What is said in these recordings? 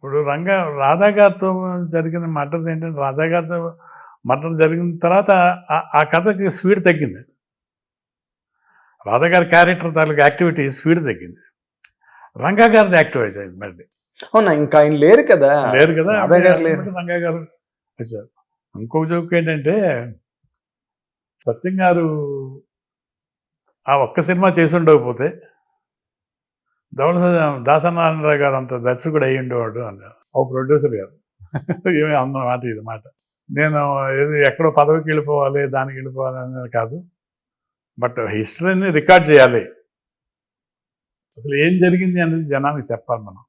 ఇప్పుడు రాధా గారితో జరిగిన మర్డర్స్ ఏంటంటే, రాధా గారితో మర్డర్ జరిగిన తర్వాత ఆ కథకి స్పీడ్ తగ్గింది. రాధా గారి క్యారెక్టర్ తాలూకు యాక్టివిటీ స్పీడ్ తగ్గింది. రంగా గారిది యాక్టివైజ్ అయింది మళ్ళీ. అవునా, ఇంకా ఆయన లేరు కదా. లేరు కదా, రాధా గారు లేరు. రంగా గారు వచ్చారు. ఇంకొక జోక్ ఏంటంటే, సత్యం గారు ఆ ఒక్క సినిమా చేసి ఉండకపోతే దాసనారాయణరావు గారు అంత దర్శకుడు అయ్యి ఉండేవాడు అన్నారు ఓ ప్రొడ్యూసర్ గారు. ఏమి అన్న మాట ఇది మాట. నేను ఏది ఎక్కడో పదవికి వెళ్ళిపోవాలి, దానికి వెళ్ళిపోవాలి అనేది కాదు, బట్ హిస్టరీని రికార్డ్ చేయాలి, అసలు ఏం జరిగింది అనేది జనానికి చెప్పాలి మనం.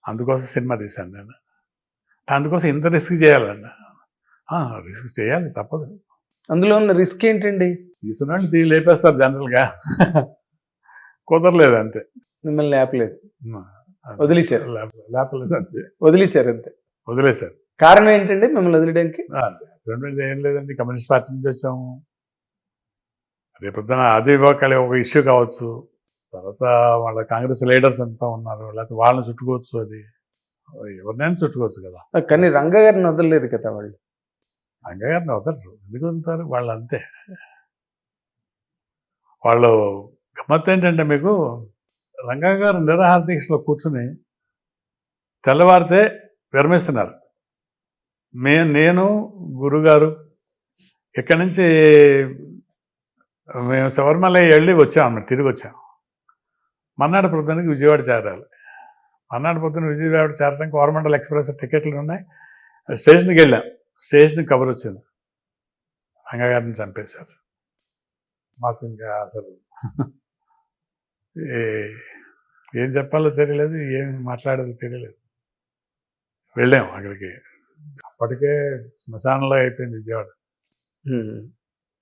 అందుకోసం సినిమా తీశాను నేను. అందుకోసం ఇంత రిస్క్ చేయాలండి. రిస్క్ చేయాలి, తప్పదు. అందులో ఉన్న రిస్క్ ఏంటండి? తీసిన వాళ్ళు లేపేస్తారు జనరల్గా. కుదరలేదు అంతే. మిమ్మల్ని లేపలేదు, వదిలేశారు. లేపలేదు అంతే, వదిలేశారు అంతే. వదిలేశారు. కారణం ఏంటండి మిమ్మల్ని వదిలేయడానికి? ఏం లేదండి, కమ్యూనిస్ట్ పార్టీ నుంచి వచ్చాము. రేపొద్దున అది ఒక ఇష్యూ కావచ్చు, తర్వాత వాళ్ళ కాంగ్రెస్ లీడర్స్ అంతా ఉన్నారు, లేకపోతే వాళ్ళని చుట్టుకోవచ్చు, అది ఎవరినైనా చుట్టుకోవచ్చు కదా. కానీ రంగా గారిని వదలలేదు కదా వాళ్ళు. రంగా గారిని వదలరు, ఎందుకు వదులుతారు? వాళ్ళు అంతే. వాళ్ళు గమ్మత్తు ఏంటంటే, మీకు రంగా గారు నిరాహార దీక్షలో కూర్చుని తెల్లవారితే విరమిస్తున్నారు. నేను గురుగారు ఇక్కడి నుంచి మేము శబరిమల వెళ్ళి వచ్చాం అన్నమాట, తిరిగి వచ్చాం. మర్నాడు పొద్దున్నకి విజయవాడ చేరాలి. మర్నాడు పొద్దున్న విజయవాడ చేరడానికి కోరమండల్ ఎక్స్ప్రెస్ టికెట్లు ఉన్నాయి. స్టేషన్కి వెళ్ళాం. స్టేషన్కి కబర్ వచ్చింది, రంగా గారిని చంపేశారు. మాకు ఇంకా అసలు ఏం చెప్పాలో తెలియలేదు, ఏం మాట్లాడేదో తెలియలేదు. వెళ్ళాం అక్కడికి. అప్పటికే శ్మశానంలో అయిపోయింది విజయవాడ.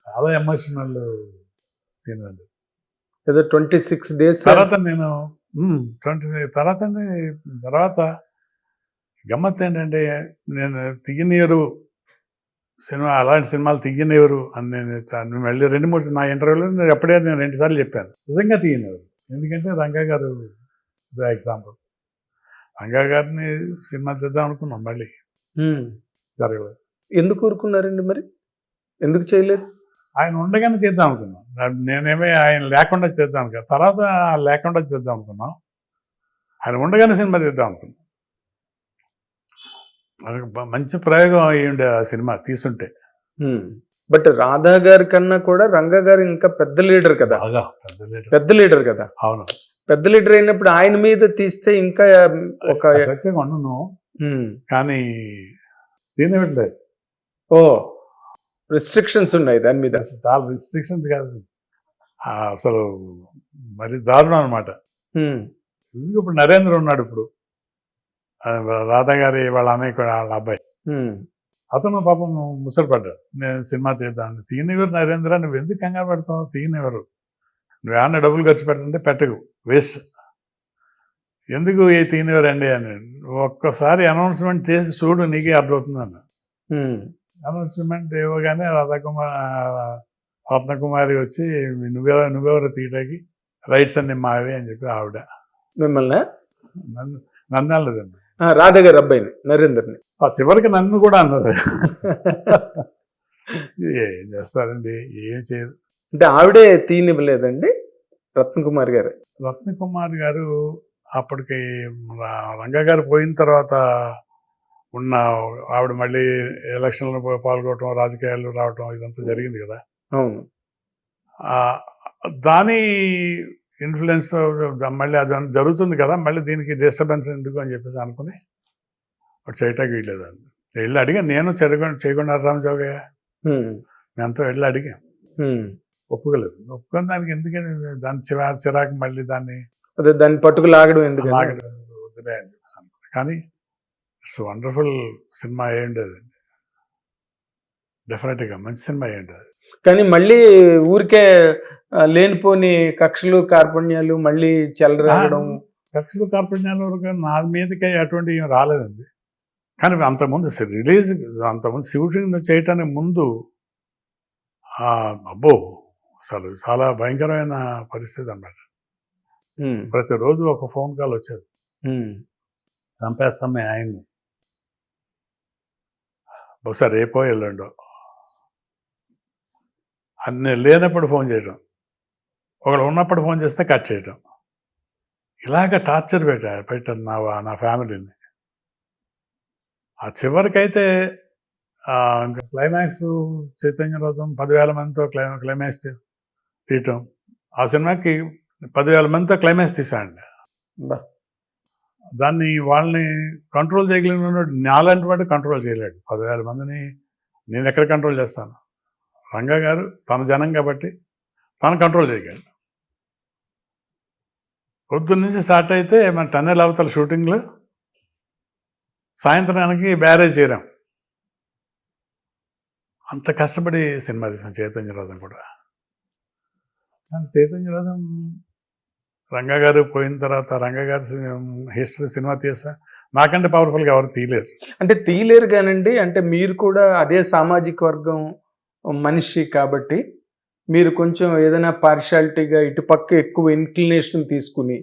చాలా ఎమోషనల్ సీన్ అండి. ఏదో 26 days తర్వాత నేను తర్వాత గమ్మత్ ఏంటంటే, నేను తీయనియరు సినిమా, అలాంటి సినిమాలు తీయనివ్వరు అని నేను మళ్ళీ 2-3 నా ఇంటర్వ్యూలో నేను ఎప్పుడే నేను 2 సార్లు చెప్పాను, నిజంగా తీయనివ్వరు. ఎందుకంటే రంగా గారు ఎగ్జాంపుల్. రంగా గారిని సినిమా తీద్దాం అనుకున్నాం, మళ్ళీ జరగలేదు. ఎందుకు ఊరుకున్నారండి మరి? ఎందుకు చేయలేదు? ఆయన ఉండగానే తీద్దాం అనుకున్నాం. నేనేమే ఆయన లేకుండా తీద్దాం అనుకున్నాను. తర్వాత లేకుండా తీద్దాం అనుకున్నాం. ఆయన ఉండగానే సినిమా తీద్దాం అనుకున్నాం. మంచి ప్రయోగం అయ్యిండే ఆ సినిమా తీసుంటే. బట్ రాధా గారి కన్నా కూడా రంగా గారు ఇంకా పెద్ద లీడర్ కదా. పెద్ద లీడర్ కదా. అవును, పెద్ద లీడర్ అయినప్పుడు ఆయన మీద తీస్తే ఇంకా ఒక ఉండను, కానీ తినట్లేదు. ఓ రిస్ట్రిక్షన్స్ ఉన్నాయి దాని మీద. చాలా రిస్ట్రిక్షన్స్ కాదు, అసలు మరి దారుణం అనమాట. ఎందుకు ఇప్పుడు నరేంద్ర ఉన్నాడు, ఇప్పుడు రాధా గారి వాళ్ళ అన్నయ్య వాళ్ళ అబ్బాయి, అతను పాపం ముసలిపడ్డాడు. నేను సినిమా తీద్దాను. తీయనివ్వరు నరేంద్ర, నువ్వు ఎందుకు కంగారు పెడతావు, తీయనివ్వరు. నువ్వు ఏమన్నా డబ్బులు ఖర్చు పెడుతుంటే పెట్టకు, వేస్ట్, ఎందుకు ఏ తీయనివ్వరండి అని. ఒక్కసారి అనౌన్స్మెంట్ చేసి చూడు, నీకే అర్థమవుతుంది అన్న. అనౌన్స్మెంట్ ఇవ్వగానే రత్నకుమారి వచ్చి నువ్వెవరు తీయటానికి, రైట్స్ అన్ని మావే అని చెప్పి ఆవిడ మిమ్మల్ని నన్ను అనలేదండి, రాధా గారి అబ్బాయిని నరేందర్ని. చివరికి నన్ను కూడా అన్నారు. ఏం చేస్తారండి, ఏం చేయదు. అంటే ఆవిడే తీయనివ్వలేదండి రత్నకుమారి గారు. రత్నకుమారి గారు అప్పటికి రంగా గారు పోయిన తర్వాత ఉన్న ఆవిడ మళ్ళీ ఎలక్షన్లో పాల్గొనడం, రాజకీయాల్లో రావటం, ఇదంతా జరిగింది కదా. అవును. దాని ఇన్ఫ్లుయెన్స్ మళ్ళీ అది జరుగుతుంది కదా, మళ్ళీ దీనికి డిస్టర్బెన్స్ ఎందుకు అని చెప్పేసి అనుకుని అటు చేయటానికి వీల్లేదు. వెళ్ళి అడిగాను, నేను చేయకుండా రామజోగయ్య మేమంతా వెళ్ళి అడిగాం, ఒప్పుకోలేదు. ఒప్పుకొని దానికి ఎందుకని దాని చిరాకు మళ్ళీ దాన్ని పట్టుకు లాగడం ఎందుకు, వదిలే అని చెప్పేసి అనుకున్నాను. కానీ ఇట్స్ వండర్ఫుల్ సినిమా అయ్యి ఉండేది, డెఫినెట్గా మంచి సినిమా అయ్యి ఉండేది. కానీ మళ్ళీ ఊరికే లేనిపోని కక్షలు కార్పణ్యాలు మళ్ళీ చెలరాగడం. కక్షలు కార్పణ్యాల వరకు నా మీదకి అటువంటి ఏం రాలేదండి. కానీ అంతకుముందు అంతకుముందు షూటింగ్ చేయటానికి ముందు అబ్బో అసలు చాలా భయంకరమైన పరిస్థితి అన్నమాట. ప్రతిరోజు ఒక ఫోన్ కాల్ వచ్చేది. చంపేస్తాం మీ ఆయన్ని, బహుశా రేపో ఎల్లుండో, అన్నీ లేనప్పుడు ఫోన్ చేయడం, ఒకళ్ళు ఉన్నప్పుడు ఫోన్ చేస్తే కట్ చేయడం, ఇలాగ టార్చర్ పెట్టారు నా ఫ్యామిలీని. ఆ చివరికైతే ఇంకా క్లైమాక్స్ చైతన్య రథం 10,000 మందితో క్లైమాక్స్ తీయటం. ఆ సినిమాకి 10,000 మందితో క్లైమాక్స్ తీసాండి. దాన్ని వాళ్ళని కంట్రోల్ చేయగలిగిన నాలాంటి వాడు కంట్రోల్ చేయలేడు. 10,000 మందిని నేను ఎక్కడ కంట్రోల్ చేస్తాను? రంగా గారు తన జనం కాబట్టి తను కంట్రోల్ చేయగలడు. పొద్దున్న నుంచి స్టార్ట్ అయితే మన టన్నెల్ అవతల షూటింగ్లు, సాయంత్రానికి బ్యారేజ్ చేరాం. అంత కష్టపడి సినిమా తీసాం చైతన్య రథం కూడా. కానీ చైతన్య రథం రంగా గారు పోయిన తర్వాత రంగా గారి హిస్టరీ సినిమా తీసా నాకంటే పవర్ఫుల్గా ఎవరు తీయలేరు. అంటే తీయలేరు కానండి, అంటే మీరు కూడా అదే సామాజిక వర్గం మనిషి కాబట్టి మీరు కొంచెం ఏదైనా పార్షాలిటీగా ఇటుపక్క ఎక్కువ ఇన్క్లినేషన్ తీసుకుని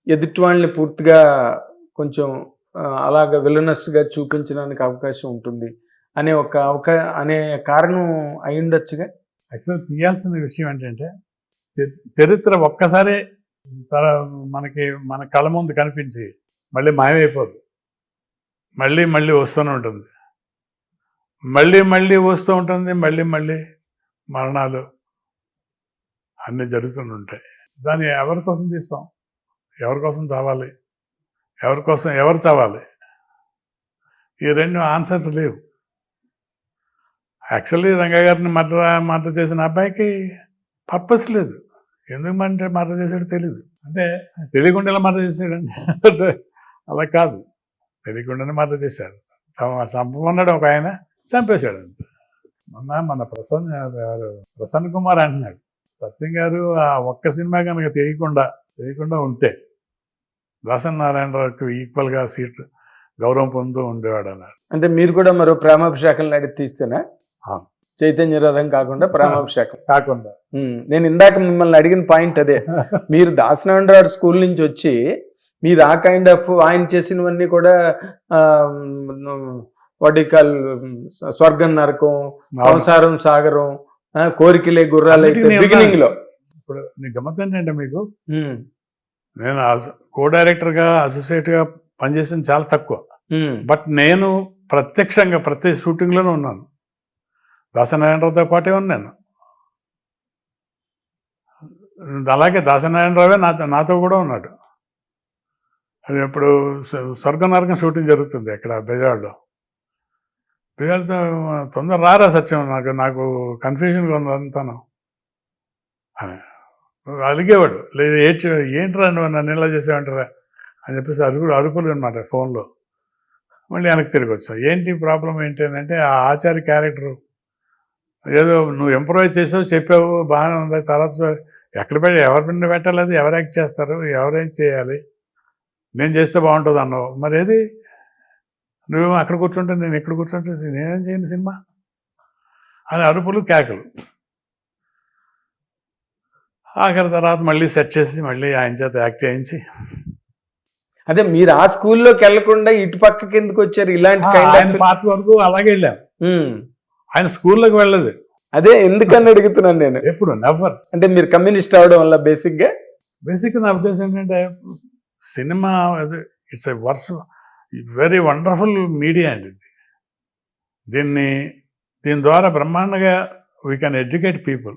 ఎదుటి వాళ్ళని పూర్తిగా కొంచెం అలాగ విలనస్గా చూపించడానికి అవకాశం ఉంటుంది అనే అనే కారణం అయి ఉండొచ్చుగా. యాక్చువల్ తీయాల్సిన విషయం ఏంటంటే చరిత్ర ఒక్కసారి మన కళ్ళ ముందు కనిపించి మళ్ళీ మాయమైపోదు, మళ్ళీ మళ్ళీ వస్తూనే ఉంటుంది, మళ్ళీ వస్తూ ఉంటుంది, మళ్ళీ మరణాలు అన్నీ జరుగుతూనే ఉంటాయి. దాన్ని ఎవరి కోసం తీస్తాం? ఎవరి కోసం చావాలి? ఎవరు చావాలి? ఈ రెండు ఆన్సర్స్ లేవు. యాక్చువల్లీ రంగా గారిని మర్డర్ చేసిన అబ్బాయికి పర్పస్ లేదు. ఎందుకు మర్డర్ చేసాడు తెలియదు. అంటే తెలియకుండా మర్డర్ చేసాడండి, అలా కాదు, తెలియకుండానే మర్డర్ చేశాడు. చంపమన్నాడు ఒక ఆయన, చంపేశాడు అంత. మన ప్రసన్న కుమార్ అంటున్నాడు, సత్యం గారు ఆ ఒక్క సినిమా కనుక తెలియకుండా ఉంటే దాసరి నారాయణరావుకి ఈక్వల్గా సీట్ గౌరవం పొందుతూ ఉండేవాడు అన్నాడు. అంటే మీరు కూడా మరో ప్రేమాభిషేకం నడిపి తీస్తేనా? చైతన్య రథం కాకుండా ప్రేమాభిషేకం కాకుండా. నేను ఇందాక మిమ్మల్ని అడిగిన పాయింట్ అదే. మీరు దాసనారాయణరావు స్కూల్ నుంచి వచ్చి మీరు ఆ కైండ్ ఆఫ్ ఆయన చేసినవన్నీ కూడా వడికల్ స్వర్గం నరకం, సంసారం సాగరం, కోరికలే గుర్రాలు బిగినింగ్ లో. ఇప్పుడు నీ గమ్మత్ ఏంటంటే, మీకు నేను కో డైరెక్టర్గా అసోసియేట్గా పనిచేసింది చాలా తక్కువ. బట్ నేను ప్రత్యక్షంగా ప్రతి షూటింగ్లోనే ఉన్నాను. దాసనారాయణరావుతో పాటే ఉన్నాను. అలాగే దాసనారాయణరావే నాతో కూడా ఉన్నాడు. అది ఇప్పుడు స్వర్గం నరకం షూటింగ్ జరుగుతుంది అక్కడ బెజవాడలో. బెజవాడతో తొందర రారా సత్యం, నాకు కన్ఫ్యూజన్గా ఉంది అంతాను అని అలిగేవాడు. లేదు ఏంట్రా నువ్వు నన్ను ఇలా చేసావంటారా అని చెప్పేసి అరుపులు అనమాట ఫోన్లో. మళ్ళీ వెనక్కి తిరిగి వచ్చావు. ఏంటి ప్రాబ్లం ఏంటి అని అంటే, ఆ ఆచార్య క్యారెక్టరు ఏదో నువ్వు ఇంప్రూవైజ్ చేసావు, చెప్పావు, బాగానే ఉంది. తర్వాత ఎవరి మీద పెట్టాలి, అది ఎవరు యాక్ట్ చేస్తారు, ఎవరేం చేయాలి, నేను చేస్తే బాగుంటుంది అన్నావు. మరి ఏది నువ్వేమో అక్కడ కూర్చుంటే నేను ఇక్కడ కూర్చుంటే నేనేం చేయను సినిమా అని అరుపులు కేకలు. ఆఖరి తర్వాత మళ్ళీ సెట్ చేసి మళ్ళీ ఆయన చేత యాక్ట్ చేయించి. అదే మీరు ఆ స్కూల్లోకి వెళ్లకుండా ఇటు పక్కకి ఎందుకు వచ్చారు? ఇలాంటి ఆయన పార్ట్ వరకు అలాగే వెళ్ళాం. ఆయన స్కూల్లోకి వెళ్ళదు. అదే ఎందుకని అడుగుతున్నాను నేను. ఎప్పుడు నెవర్. అంటే మీరు కమ్యూనిస్ట్ అవడం వల్ల బేసిక్ నా ఉద్దేశం ఏంటంటే, cinema it's a very wonderful media అండి. దీని ద్వారా బ్రహ్మాండంగా we can educate people.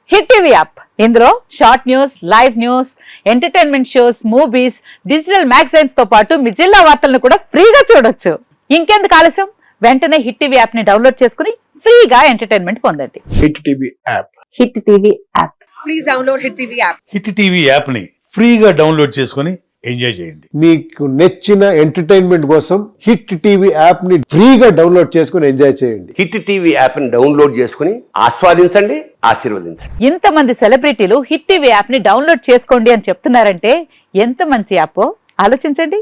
Hit TV app, ఇందులో short news, live news, entertainment shows, movies, digital magazines తో పాటు మీ జిల్లా వార్తలను కూడా ఫ్రీగా చూడొచ్చు. ఇంకెందుకు ఆలస్యం, వెంటనే హిట్ టీవీ యాప్ ని డౌన్లోడ్ చేసుకుని ఫ్రీగా ఎంటర్టైన్మెంట్ పొందండి. Hit TV app. Hit TV app. Please download hit TV app. Hit TV app ని ఫ్రీగా డౌన్లోడ్ చేసుకుని ఎంజాయ్ చేయండి. మీకు నచ్చిన ఎంటర్టైన్మెంట్ కోసం హిట్ టీవీ యాప్ ని ఫ్రీగా డౌన్లోడ్ చేసుకుని ఎంజాయ్ చేయండి. హిట్ టీవీ యాప్ ని డౌన్లోడ్ చేసుకుని ఆస్వాదించండి, ఆశీర్వదించండి. ఇంతమంది సెలబ్రిటీలు హిట్ టీవీ యాప్ ని డౌన్లోడ్ చేసుకోండి అని చెప్తున్నారంటే ఎంత మంచి యాప్ ఆలోచించండి.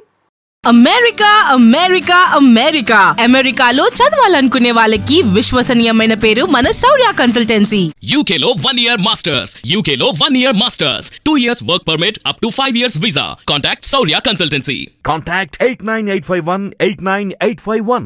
అమెరికా అమెరికా అమెరికా అమెరికాలో చదవాలనుకునే వాళ్ళకి విశ్వసనీయమైన పేరు మన శౌర్య కన్సల్టెన్సీ. UK లో 1 year masters. UK లో 1 year masters. 2 years work permit up to 5 years visa. Contact Saurya Consultancy. Contact 89851 89851.